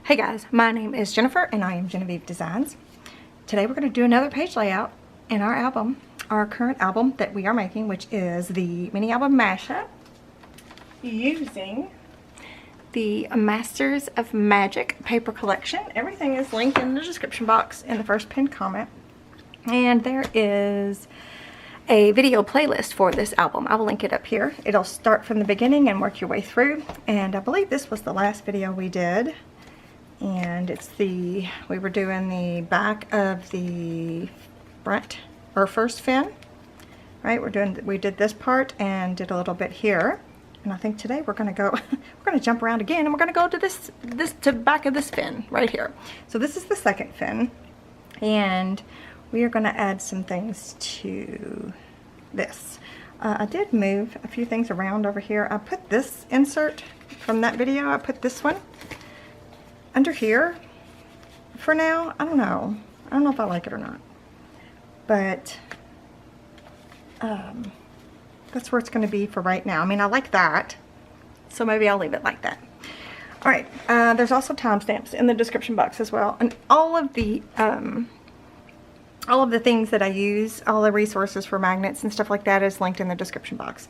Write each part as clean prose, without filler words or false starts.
Hey guys, my name is Jennifer and I am Genevieve Designs. Today we're going to do another page layout in our album, our current album that we are making, which is the mini album mashup using the Masters of Magic paper collection. Everything is linked in the description box in the first pinned comment. And there is a video playlist for this album. I will link it up here. It'll start from the beginning and work your way through. And I believe this was the last video we did. And it's we were doing the back of the front or first fin, right? We did this part and did a little bit here. And I think today we're gonna jump around again, and we're gonna go to to back of this fin right here. So this is the second fin, and we are gonna add some things to this. I did move a few things around over here. I put this insert from that video. I put this one under here for now. I don't know if I like it or not, but that's where it's going to be for right now. I mean, I like that, so maybe I'll leave it like that. All right, there's also timestamps in the description box as well, and all of the things that I use, all the resources for magnets and stuff like that is linked in the description box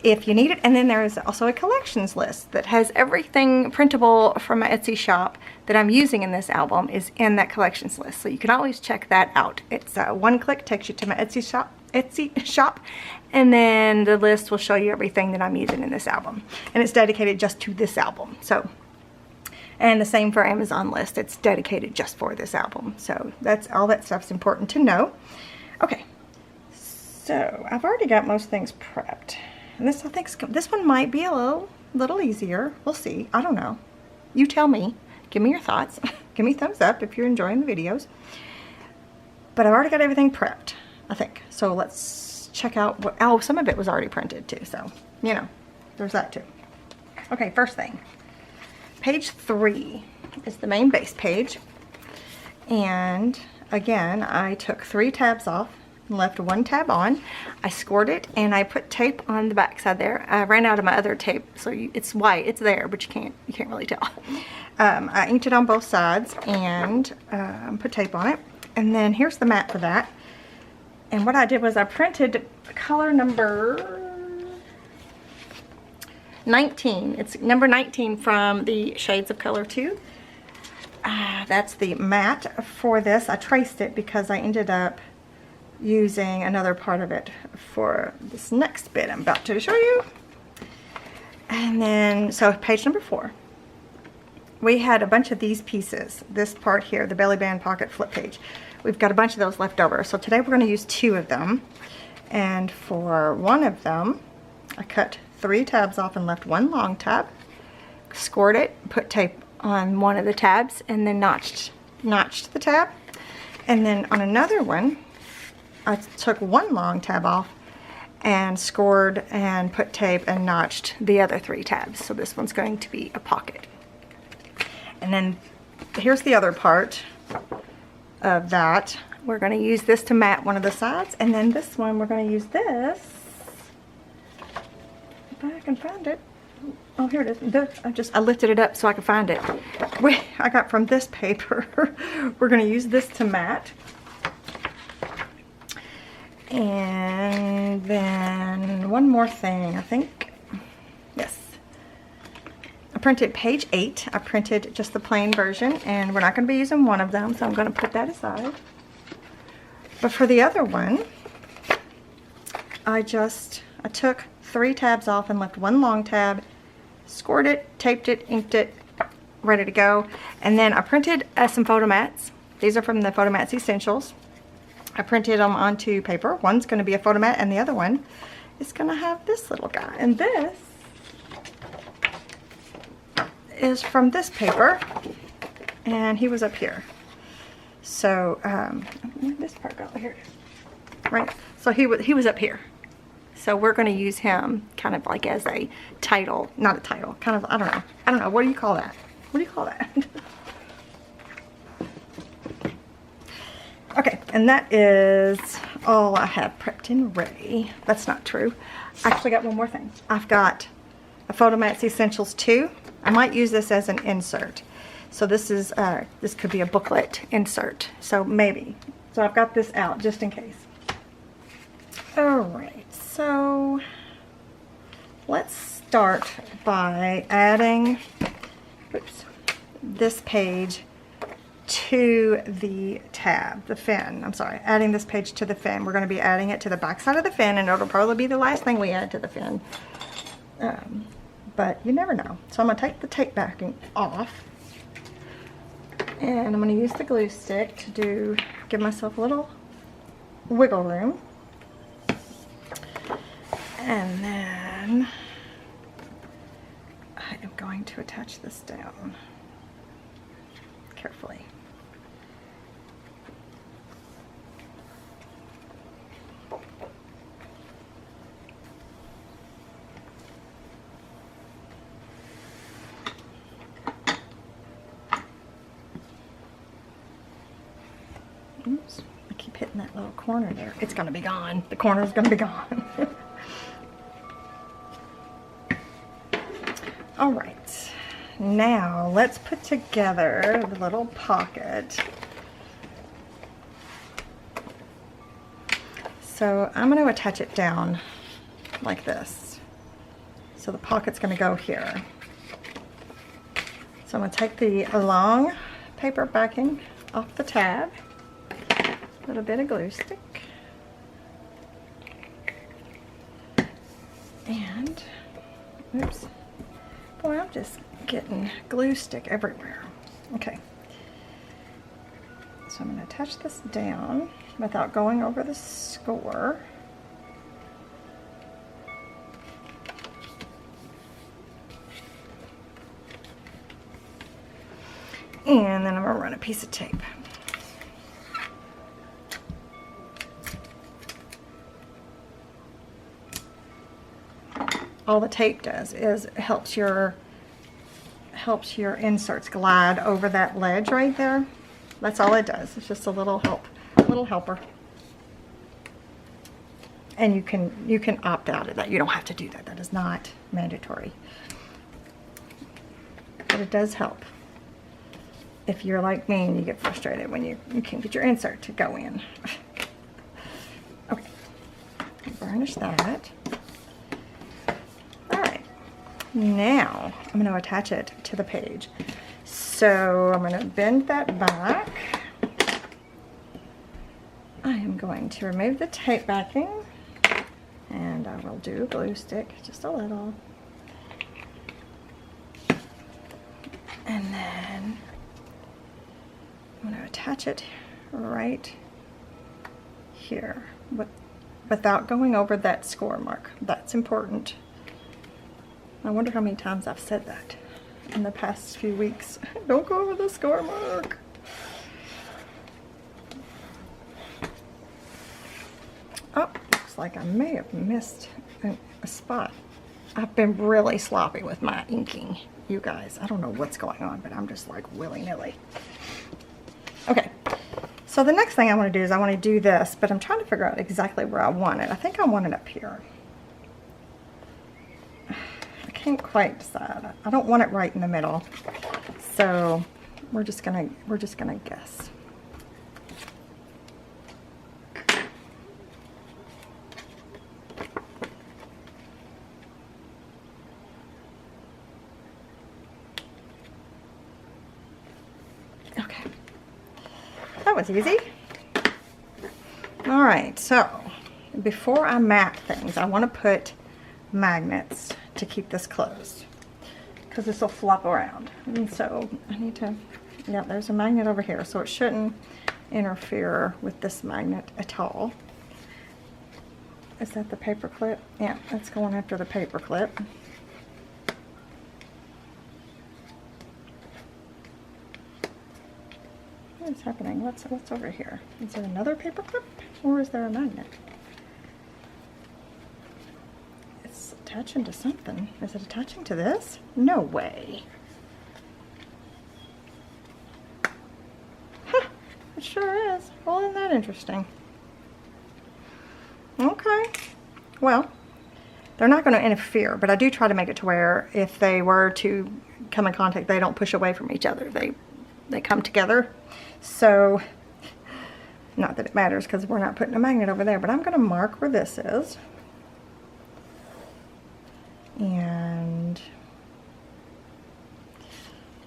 if you need it. And then there's also a collections list that has everything printable from my Etsy shop that I'm using in this album is in that collections list. So you can always check that out. It's one click, takes you to my Etsy shop, and then the list will show you everything that I'm using in this album. And it's dedicated just to this album. So, and the same for Amazon list. It's dedicated just for this album. So that's all that stuff's important to know. Okay, so I've already got most things prepped. And I think this one might be a little easier. We'll see. I don't know. You tell me. Give me your thoughts. Give me a thumbs up if you're enjoying the videos. But I've already got everything prepped, I think. So let's check out what... Oh, some of it was already printed too. So, you know, there's that too. Okay, first thing. Page 3 is the main base page. And again, I took 3 tabs off. Left 1 tab on. I scored it and I put tape on the back side there. I ran out of my other tape, so it's white. It's there, but you can't really tell. I inked it on both sides and put tape on it. And then here's the mat for that. And what I did was I printed color number 19. It's number 19 from the Shades of Color 2. That's the mat for this. I traced it because I ended up using another part of it for this next bit I'm about to show you. And then, so page number 4. We had a bunch of these pieces. This part here, the belly band pocket flip page. We've got a bunch of those left over. So today we're going to use 2 of them. And for one of them, I cut 3 tabs off and left 1 long tab. Scored it, put tape on one of the tabs, and then notched the tab. And then on another one, I took 1 long tab off and scored and put tape and notched the other 3 tabs. So this one's going to be a pocket. And then here's the other part of that. We're going to use this to mat one of the sides, and then this one we're going to use this. If I can find it. Oh, here it is. I lifted it up so I could find it. I got from this paper. We're going to use this to mat. And then one more thing, I think. Yes. I printed page 8. I printed just the plain version, and we're not going to be using one of them, so I'm going to put that aside. But for the other one, I took 3 tabs off and left 1 long tab, scored it, taped it, inked it, ready to go. And then I printed some photo mats. These are from the Photo Mats Essentials. I printed them onto paper. One's going to be a photo mat, and the other one is going to have this little guy. And this is from this paper, and he was up here. So, where'd this part go? Here it is. Right. So he was up here. So we're going to use him kind of like as a title, not a title, kind of, I don't know. What do you call that? What do you call that? Okay, and that is all I have prepped and ready. That's not true. I actually got one more thing. I've got a Photo Mats Essentials 2. I might use this as an insert. So this is this could be a booklet insert. So maybe. So I've got this out just in case. All right, so let's start by adding this page to the tab, the fin. I'm sorry, adding this page to the fin. We're going to be adding it to the back side of the fin, and it'll probably be the last thing we add to the fin. But you never know. So I'm going to take the tape backing off, and I'm going to use the glue stick to give myself a little wiggle room. And then I am going to attach this down carefully. Oops, I keep hitting that little corner there. It's going to be gone. The corner is going to be gone. All right, now let's put together the little pocket. So I'm going to attach it down like this. So the pocket's going to go here. So I'm going to take the long paper backing off the tab. A little bit of glue stick. And, oops. Boy, I'm just getting glue stick everywhere. Okay. So I'm going to attach this down without going over the score. And then I'm going to run a piece of tape. All the tape does is helps your inserts glide over that ledge right there. That's all it does. It's just a little helper. And you can opt out of that. You don't have to do that. That is not mandatory. But it does help. If you're like me and you get frustrated when you can't get your insert to go in. Okay. Burnish that. Now I'm going to attach it to the page. So I'm going to bend that back. I am going to remove the tape backing, and I will do glue stick just a little. And then I'm going to attach it right here without going over that score mark. That's important. I wonder how many times I've said that in the past few weeks. Don't go over the score mark. Oh, looks like I may have missed a spot. I've been really sloppy with my inking, you guys. I don't know what's going on, but I'm just like willy-nilly. Okay, so the next thing I want to do is I want to do this, but I'm trying to figure out exactly where I want it. I think I want it up here. Can't quite decide. I don't want it right in the middle, so we're just gonna guess. Okay, that was easy. All right, so before I mat things, I want to put magnets to keep this closed because this will flop around, and so I need to, yeah, there's a magnet over here, so it shouldn't interfere with this magnet at all. Is that the paper clip? Yeah, that's going after the paper clip. What is happening? What's over here? Is there another paper clip, or is there a magnet? Attaching to something. Is it attaching to this? No way. Huh, it sure is. Well, isn't that interesting? Okay. Well, they're not going to interfere, but I do try to make it to where if they were to come in contact, they don't push away from each other. They come together. So, not that it matters because we're not putting a magnet over there, but I'm going to mark where this is. And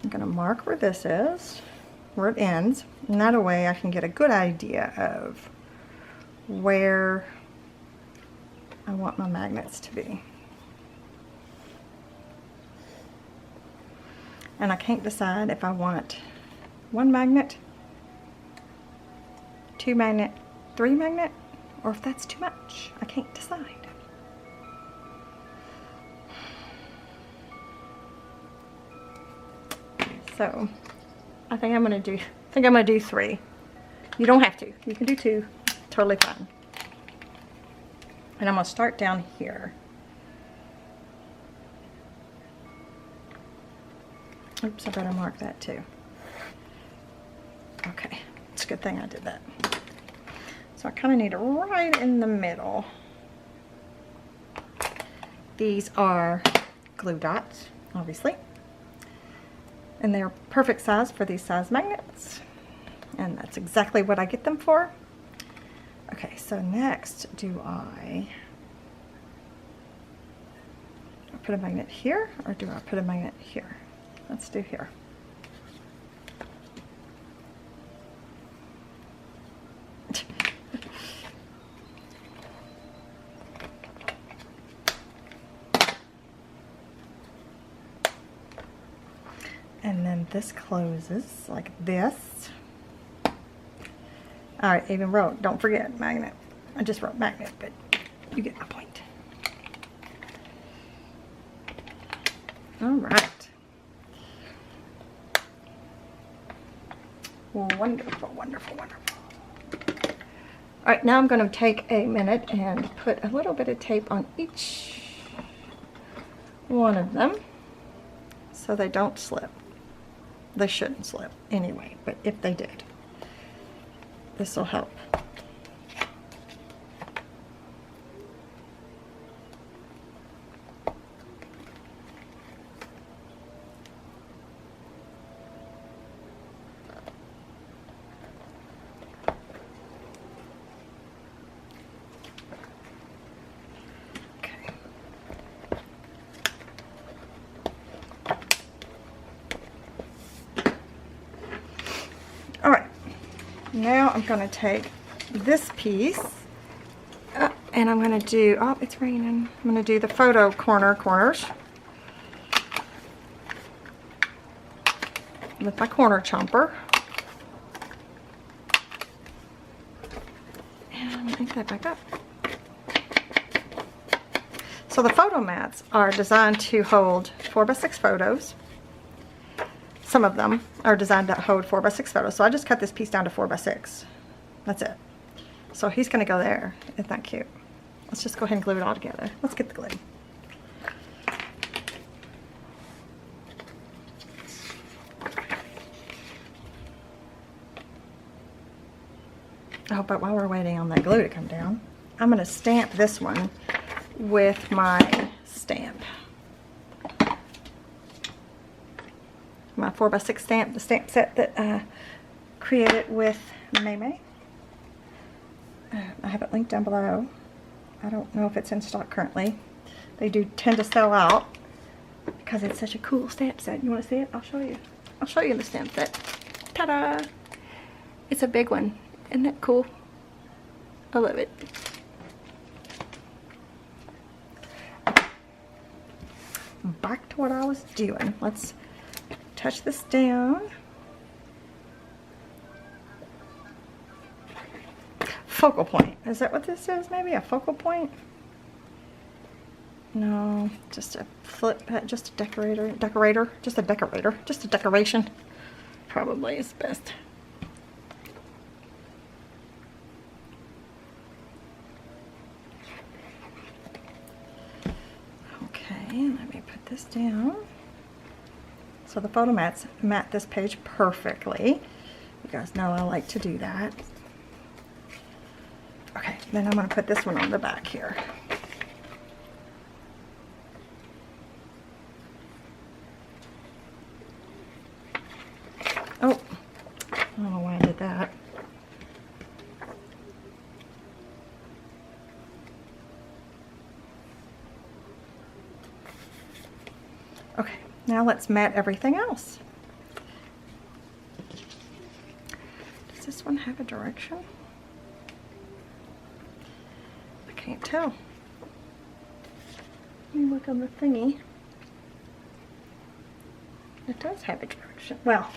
I'm going to mark where this is, where it ends. And that way I can get a good idea of where I want my magnets to be. And I can't decide if I want 1 magnet, 2 magnet, 3 magnet, or if that's too much. I can't decide. So I think I'm gonna do 3. You don't have to. You can do 2. Totally fine. And I'm gonna start down here. Oops, I better mark that too. Okay, it's a good thing I did that. So I kind of need it right in the middle. These are glue dots, obviously. And they're perfect size for these size magnets. And that's exactly what I get them for. Okay, so next do I put a magnet here or do I put a magnet here? Let's do here. And then this closes like this. All right, even wrote, don't forget magnet. I just wrote magnet, but you get my point. All right. Wonderful, wonderful, wonderful. All right, now I'm going to take a minute and put a little bit of tape on each one of them so they don't slip. They shouldn't slip anyway, but if they did, this will help. Now I'm going to take this piece and I'm going to do, oh, it's raining. I'm going to do the photo corners with my corner chomper. And link that back up. So the photo mats are designed to hold 4x6 photos. Some of them are designed to hold 4x6 photos. So I just cut this piece down to 4x6. That's it. So he's going to go there. Isn't that cute? Let's just go ahead and glue it all together. Let's get the glue. Oh, but while we're waiting on that glue to come down, I'm going to stamp this one with my stamp. My 4x6 stamp, the stamp set that I created with May. I have it linked down below. I don't know if it's in stock currently. They do tend to sell out because it's such a cool stamp set. You want to see it? I'll show you. I'll show you the stamp set. Ta-da! It's a big one. Isn't that cool? I love it. Back to what I was doing. Let's touch this down. Focal point. Is that what this is? Maybe a focal point? No, just a flip, just a decorator, just a decoration. Probably is best. Okay, let me put this down. So the photo mats mat this page perfectly. You guys know I like to do that. Okay, then I'm going to put this one on the back here. Now let's mat everything else. Does this one have a direction? I can't tell. Let me look on the thingy. It does have a direction. Well,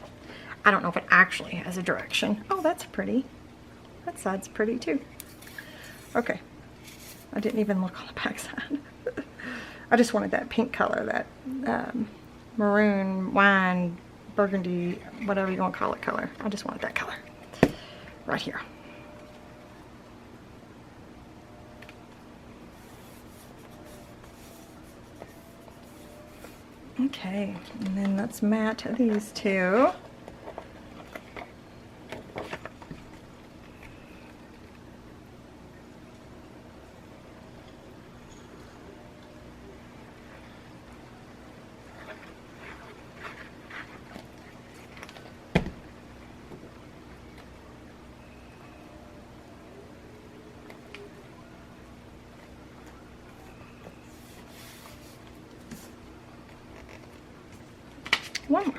I don't know if it actually has a direction. Oh, that's pretty. That side's pretty too. Okay. I didn't even look on the back side. I just wanted that pink color, that maroon, wine, burgundy, whatever you want to call it color. I just wanted that color right here. Okay, and then let's mat these two. One more.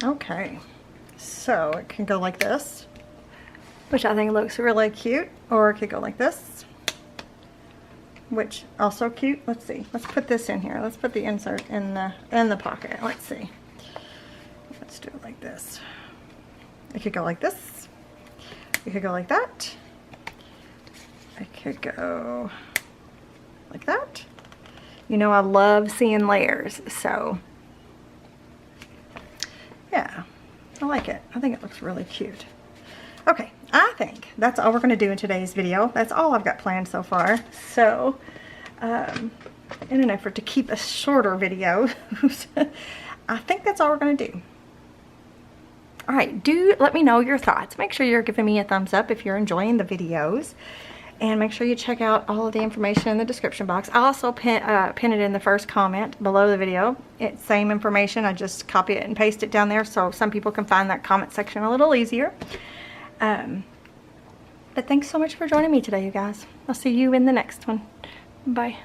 Okay, so it can go like this, which I think looks really cute, or it could go like this, which also cute. Let's see, let's put this in here. Let's put the insert in the pocket. Let's see, let's do it like this. It could go like this, it could go like that, it could go like that. You know, I love seeing layers, so yeah, I like it. I think it looks really cute. Okay, I think that's all we're going to do in today's video. That's all I've got planned so far. So, in an effort to keep a shorter video, I think that's all we're going to do. All right, do let me know your thoughts. Make sure you're giving me a thumbs up if you're enjoying the videos. And make sure you check out all of the information in the description box. I'll also pin it in the first comment below the video. It's same information. I just copy it and paste it down there so some people can find that comment section a little easier. But thanks so much for joining me today, you guys. I'll see you in the next one. Bye.